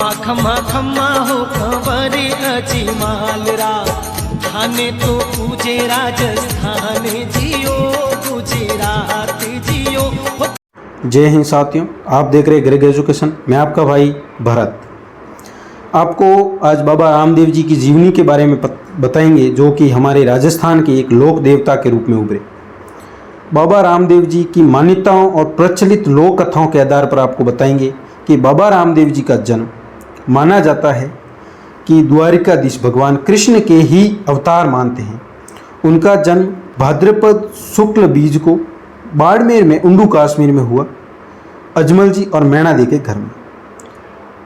खम्मा खम्मा हो खबर अजी मालरा थाने तो पूजे राजस्थान जियो गुजरात जियो। जय हिंद साथियों, आप देख रहे ग्रेग एजुकेशन। मैं आपका भाई भरत आपको आज बाबा रामदेव जी की जीवनी के बारे में बताएंगे, जो कि हमारे राजस्थान के एक लोक देवता के रूप में उभरे। बाबा रामदेव जी की मान्यताओं और प्रचलित लोक कथाओं के आधार पर आपको बताएंगे कि बाबा रामदेव जी का जन्म माना जाता है कि द्वारिकाधीश भगवान कृष्ण के ही अवतार मानते हैं। उनका जन्म भाद्रपद शुक्ल बीज को बाड़मेर में उंडू कश्मीर में हुआ, अजमल जी और मैणा दे के घर में।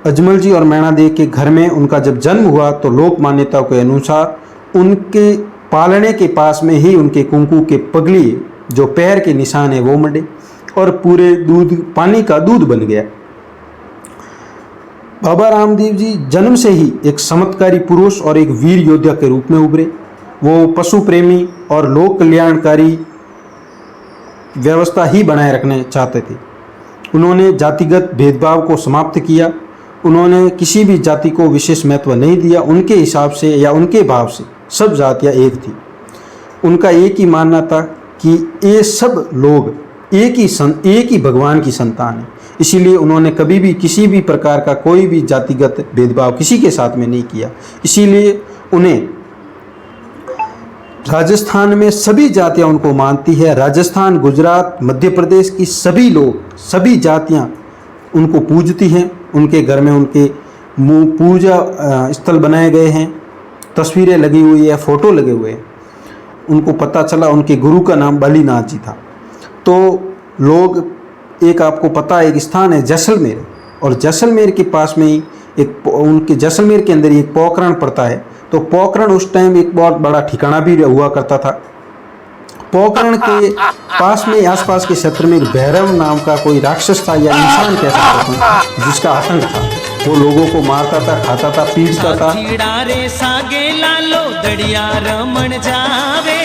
अजमल जी और मैणा दे के घर में उनका जब जन्म हुआ तो लोक मान्यताओं के अनुसार उनके पालने के पास में ही उनके कुंकू के पगली जो पैर के निशान है वो मंडे और पूरे दूध पानी का दूध बन गया। बाबा रामदेव जी जन्म से ही एक चमत्कारी पुरुष और एक वीर योद्धा के रूप में उभरे। वो पशु प्रेमी और लोक कल्याणकारी व्यवस्था ही बनाए रखने चाहते थे। उन्होंने जातिगत भेदभाव को समाप्त किया। उन्होंने किसी भी जाति को विशेष महत्व नहीं दिया। उनके हिसाब से या उनके भाव से सब जातियाँ एक थी। उनका एक ही मानना था कि ये सब लोग एक ही भगवान की संतान है। इसीलिए उन्होंने कभी भी किसी भी प्रकार का कोई भी जातिगत भेदभाव किसी के साथ में नहीं किया। इसीलिए उन्हें राजस्थान में सभी जातियां उनको मानती है। राजस्थान, गुजरात, मध्य प्रदेश की सभी लोग, सभी जातियां उनको पूजती हैं। उनके घर में उनके पूजा स्थल बनाए गए हैं, तस्वीरें लगी हुई है, फोटो लगे हुए हैं। उनको पता चला उनके गुरु का नाम बलीनाथ जी था। तो लोग, एक आपको पता है एक स्थान है जैसलमेर, और जैसलमेर के पास में ही उनके जैसलमेर के अंदर ही एक पोखरण पड़ता है। तो पोखरण उस टाइम एक बहुत बड़ा ठिकाना भी हुआ करता था। पोखरण के पास में आसपास के क्षेत्र में एक भैरव नाम का कोई राक्षस था या इंसान कह सकते हैं, जिसका आतंक था। वो लोगों को मारता था, खाता था, पीटता था। सागे लालो दड़िया रमन जावे,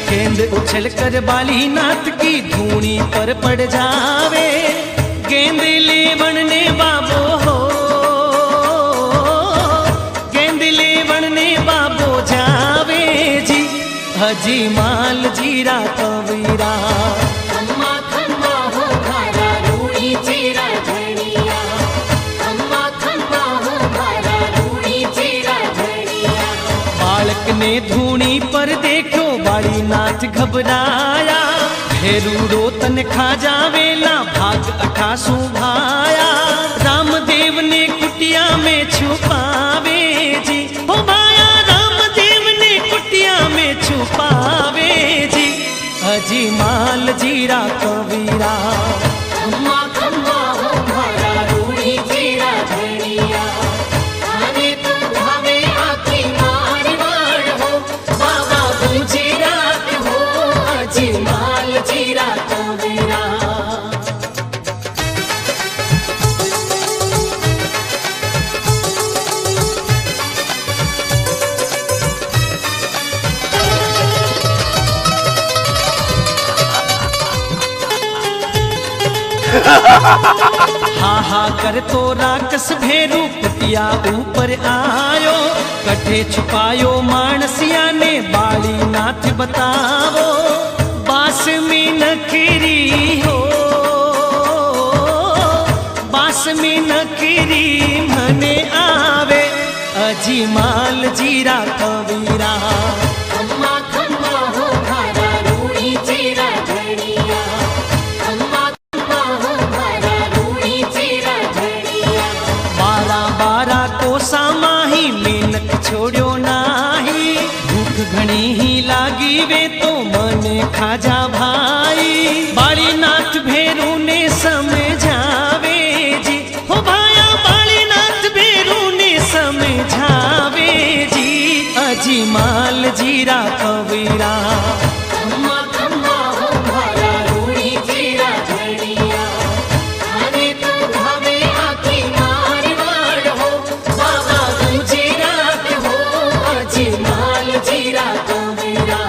गेंद उछल कर बालीनाथ की धूनी पर पड़ जावे। गेंद ले बनने बाबो हो, गेंद ले बनने बाबो जावे जी। हजी माल जीरा कवीरा खम्मा खम्मा हो घरा रूड़ी चीरा झड़िया, खम्मा खम्मा हो घरा रूड़ी चीरा झड़िया। बालक ने धूनी पर देखो बालीनाथ घबराया, भेरूड़ो तन खा जावेला भाग अठासू भाया। रामदेव ने कुटिया में छुपावे जी, हो भाया रामदेव ने कुटिया में छुपावे जी। अजी माल जीरा कवीरा खम्मा खम्मा हो घरा रूड़ी चीरा झड़िया। आने तो भावे आखी मार मार हो, बाबा गुजरात हो, अजी माल जीरा कवीरा। हा हा कर तो राक्षस भेरू कुटिया ऊपर आयो, कठे छुपायो मानसिया ने बालीनाथ बतावो। बास में नखरी हो, बास में नखरी मने आवे। अजी माल जीरा कवीरा खम्मा खम्मा हो घरा रूड़ी चीरा झड़िया, खम्मा खम्मा हो घरा रूड़ी चीरा झड़िया। बारा बारा को सामाही मेहनत छोड़ो नाही, भूख घणी ही लागी वे तो मने खाजा भाई। बालीनाथ भेरू ने समझावे जी, हो भाया बालीनाथ भेरू ने समझावे जी। अजी माल जीरा कवीरा खम्मा खम्मा हो घरा रूड़ी चीरा झड़िया। आने तो भावे आखी मार मार हो, बाबा गुजरात हो, अजी माल जीरा कवीरा।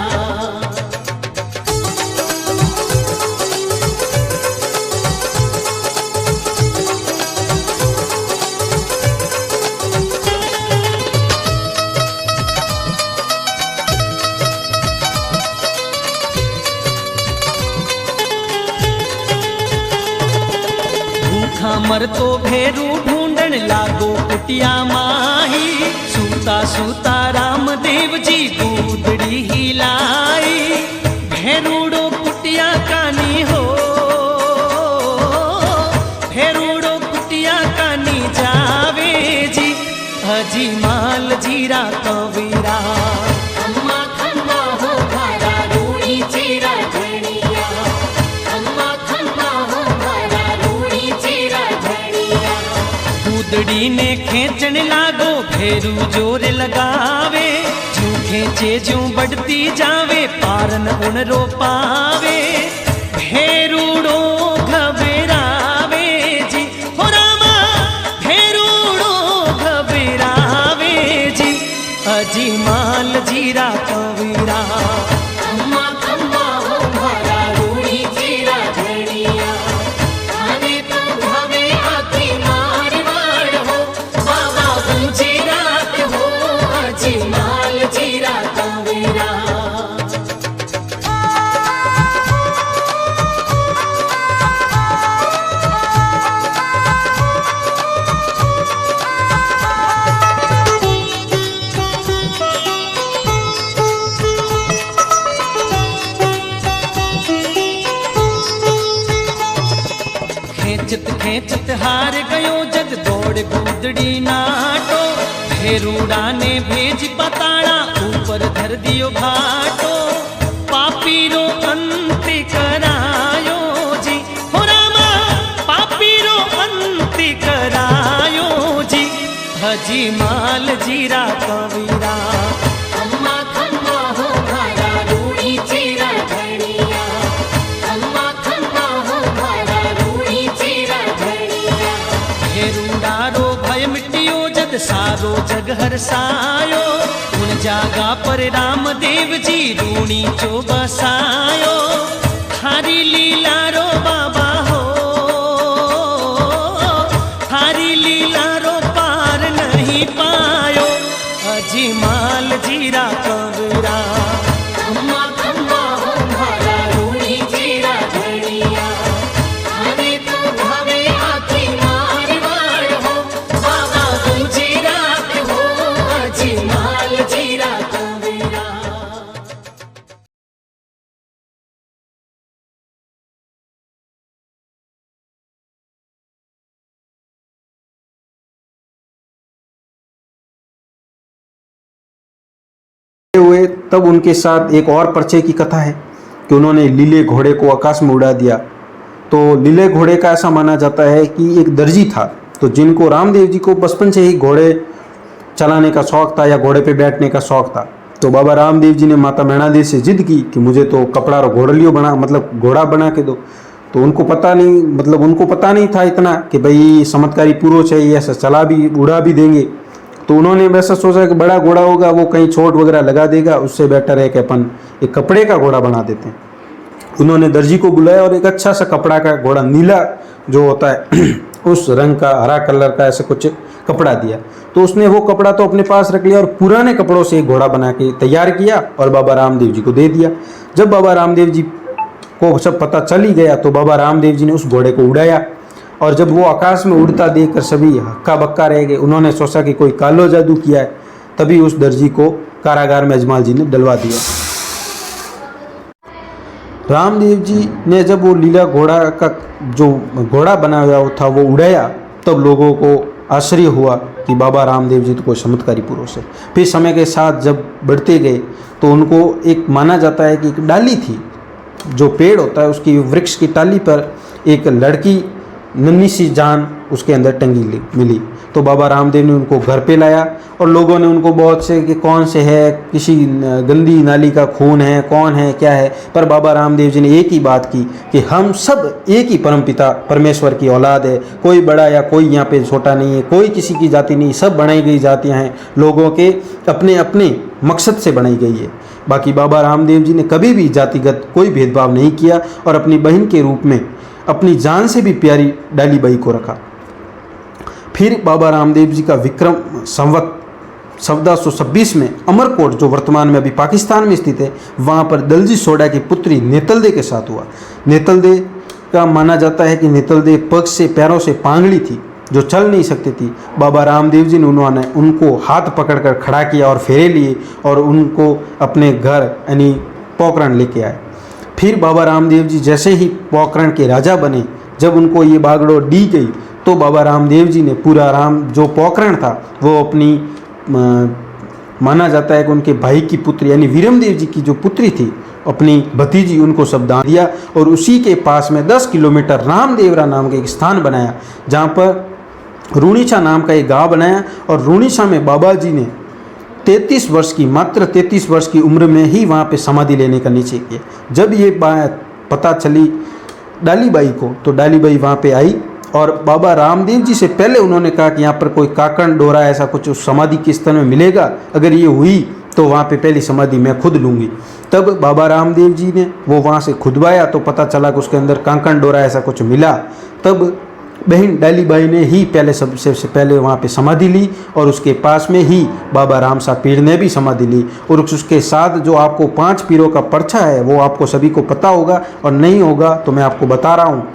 लागो कुटिया माही, सूता सूता रामदेव जी गूदड़ी हिलाई। भेरूड़ो कुटिया कानी हो, भेरूड़ो कुटिया कानी जावे जी, हजी माल जीरा कवीरा। खम्मा खम्मा हो मारा रूड़ी चीरा धनिया, खम्मा खम्मा हो मारा रूड़ी चीरा धनिया। कूदड़ी ने खेचन लागो भेरू जोर लगावे, जूं खेचे जूं बढ़ती जावे पारन उन रो पावे। भेरूड़ो घबरावे जी, हो रामा भेरूड़ो घबरावे जी, अजी माल जीरा कवीरा। खम्मा खम्मा हो मारा रूड़ी चीरा धनिया, खाने तो भावे आखी मारवाड़ हो, बाबा गुजरात हो, अजी माल जीरा कवीरा। खेचत खेचत हार गयो जग दौड़ कूदड़ी नाटो। भेरूड़ा ने भेज पताड़ा ऊपर धर दियो भाटो। पापी रो अंत करायो जी, हो रामा पापी रो अंत करायो जी, हजी माल जीरा कवीरा। खम्मा खम्मा हो मारा रूड़ी चीरा धनिया, खम्मा खम्मा हो मारा रूड़ी चीरा धनिया। भेरूडारो भय मिटियो जग सारो जग हरसायो। उन जागा पर रामदेव जी रूणी चो बसायो। थारी लीला रो बाबा हो, थारी लीला रो पार नहीं पायो, अजी माल जीरा कवीरा। खम्मा खम्मा हो मारा रूड़ी चीरा धनिया, खाने तो भावे आखी मारवाड़ हो, बाबा गुजरात हो, अजी माल जीरा कवीरा। हुए तब उनके साथ एक और परिचय की कथा है कि उन्होंने लीले घोड़े को आकाश में उड़ा दिया। तो लीले घोड़े का ऐसा माना जाता है कि एक दर्जी था, तो जिनको रामदेव जी को बचपन से ही घोड़े चलाने का शौक था या घोड़े पे बैठने का शौक था। तो बाबा रामदेव जी ने माता मैणादेवी से जिद की कि मुझे तो कपड़ा और घोड़लियो बना, मतलब घोड़ा बना के दो। तो उनको पता नहीं था इतना कि भाई चमत्कारी पुरुष है, ये ऐसा चला भी उड़ा भी देंगे। तो उन्होंने वैसा सोचा कि बड़ा घोड़ा होगा वो कहीं चोट वगैरह लगा देगा, उससे बेटर है कि अपन एक कपड़े का घोड़ा बना देते हैं। उन्होंने दर्जी को बुलाया और एक अच्छा सा कपड़ा का घोड़ा, नीला जो होता है उस रंग का, हरा कलर का ऐसा कुछ कपड़ा दिया। तो उसने वो कपड़ा तो अपने पास रख लिया और पुराने कपड़ों से एक घोड़ा बना के तैयार किया और बाबा रामदेव जी को दे दिया। जब बाबा रामदेव जी को सब पता चल ही गया तो बाबा रामदेव जी ने उस घोड़े को उड़ाया और जब वो आकाश में उड़ता देखकर सभी हक्का बक्का रह गए। उन्होंने सोचा कि कोई कालो जादू किया है, तभी उस दर्जी को कारागार में अजमाल जी ने डलवा दिया। रामदेव जी ने जब वो लीला घोड़ा का जो घोड़ा बना हुआ था वो उड़ाया, तब लोगों को आश्चर्य हुआ कि बाबा रामदेव जी तो कोई चमत्कारी पुरुष है। फिर समय के साथ जब बढ़ते गए तो उनको एक माना जाता है कि एक डाली थी, जो पेड़ होता है उसकी वृक्ष की टाली पर एक लड़की नन्ही सी जान उसके अंदर टंगी मिली। तो बाबा रामदेव ने उनको घर पे लाया और लोगों ने उनको बहुत से कि कौन से है, किसी गंदी नाली का खून है, कौन है, क्या है। पर बाबा रामदेव जी ने एक ही बात की कि हम सब एक ही परमपिता परमेश्वर की औलाद है, कोई बड़ा या कोई यहाँ पे छोटा नहीं है, कोई किसी की जाति नहीं, सब बनाई गई जातियाँ हैं, लोगों के अपने अपने मकसद से बनाई गई है। बाकी बाबा रामदेव जी ने कभी भी जातिगत कोई भेदभाव नहीं किया और अपनी बहन के रूप में अपनी जान से भी प्यारी डाली बाई को रखा। फिर बाबा रामदेव जी का विक्रम संवत 1426 में अमरकोट, जो वर्तमान में अभी पाकिस्तान में स्थित है, वहाँ पर दलजी सोडा की पुत्री नेतलदे के साथ हुआ। नेतलदे का माना जाता है कि नेतलदे पग से पैरों से पांगड़ी थी जो चल नहीं सकती थी, बाबा रामदेव जी ने उन्होंने उनको हाथ पकड़कर खड़ा किया और फेरे लिए और उनको अपने घर यानी पोखरण लेके आए। फिर बाबा रामदेव जी जैसे ही पोखरण के राजा बने, जब उनको ये बागडोर दी गई तो बाबा रामदेव जी ने पूरा जो पोखरण था वो अपनी माना जाता है कि उनके भाई की पुत्री यानी वीरमदेव जी की जो पुत्री थी अपनी भतीजी, उनको सब दान दिया और उसी के पास में 10 किलोमीटर रामदेवरा नाम का एक स्थान बनाया जहाँ पर रूणीचा नाम का एक गांव बनाया और रूणीचा में बाबा जी ने 33 वर्ष की मात्र 33 वर्ष की उम्र में ही वहाँ पे समाधि लेने का निश्चय किया। जब ये बात पता चली डालीबाई को तो डालीबाई वहाँ पे आई और बाबा रामदेव जी से पहले उन्होंने कहा कि यहाँ पर कोई काकण डोरा ऐसा कुछ उस समाधि के स्थल में मिलेगा, अगर ये हुई तो वहाँ पे पहली समाधि मैं खुद लूँगी। तब बाबा रामदेव जी ने वो वहाँ से खुदवाया तो पता चला कि उसके अंदर काकण डोरा ऐसा कुछ मिला। तब बहन डालीबाई ने ही पहले सबसे पहले वहाँ पे समाधि ली और उसके पास में ही बाबा रामसा पीर ने भी समाधि ली। और उसके साथ जो आपको 5 पीरों का पर्चा है वो आपको सभी को पता होगा और नहीं होगा तो मैं आपको बता रहा हूँ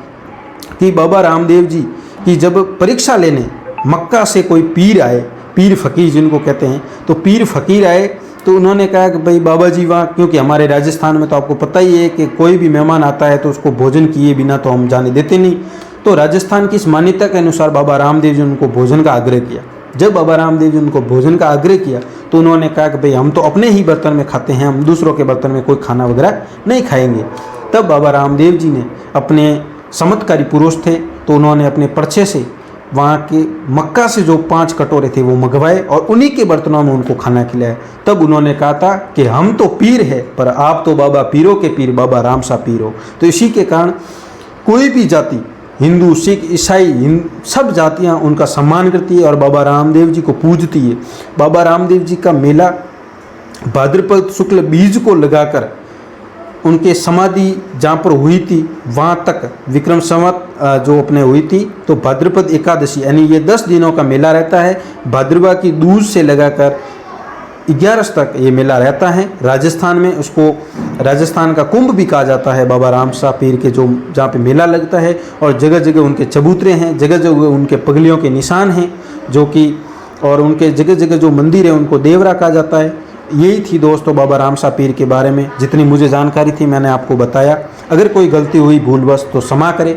कि बाबा रामदेव जी की जब परीक्षा लेने मक्का से कोई पीर आए, पीर फ़कीर जिनको कहते हैं, तो पीर फ़कीर आए तो उन्होंने कहा कि भाई बाबा जी वहाँ, क्योंकि हमारे राजस्थान में तो आपको पता ही है कि कोई भी मेहमान आता है तो उसको भोजन किए बिना तो हम जाने देते नहीं। तो राजस्थान की इस मान्यता के अनुसार बाबा रामदेव जी उनको भोजन का आग्रह किया। जब बाबा रामदेव जी उनको भोजन का आग्रह किया तो उन्होंने कहा कि भाई हम तो अपने ही बर्तन में खाते हैं, हम दूसरों के बर्तन में कोई खाना वगैरह नहीं खाएंगे। तब बाबा रामदेव जी ने अपने चमत्कारी पुरुष थे तो उन्होंने अपने पर्चे से वहाँ के मक्का से जो 5 कटोरे थे वो मंगवाए और उन्हीं के बर्तनों में उनको खाना खिलाया। तब उन्होंने कहा था कि हम तो पीर है पर आप तो बाबा पीरों के पीर बाबा रामसा पीर हो। तो इसी के कारण कोई भी जाति, हिंदू, सिख, ईसाई, सब जातियाँ उनका सम्मान करती है और बाबा रामदेव जी को पूजती है। बाबा रामदेव जी का मेला भाद्रपद शुक्ल बीज को लगाकर उनके समाधि जहाँ पर हुई थी वहाँ तक विक्रम संवत जो अपने हुई थी तो भाद्रपद एकादशी यानी ये 10 दिनों का मेला रहता है। भाद्रवा की दूज से लगाकर 11 तक ये मेला रहता है। राजस्थान में उसको राजस्थान का कुंभ भी कहा जाता है। बाबा रामसा पीर के जो जहाँ पे मेला लगता है और जगह जगह उनके चबूतरे हैं, जगह जगह उनके पगलियों के निशान हैं जो कि, और उनके जगह जगह जो मंदिर है उनको देवरा कहा जाता है। यही थी दोस्तों बाबा रामसा पीर के बारे में जितनी मुझे जानकारी थी मैंने आपको बताया। अगर कोई गलती हुई भूलवश तो क्षमा करें।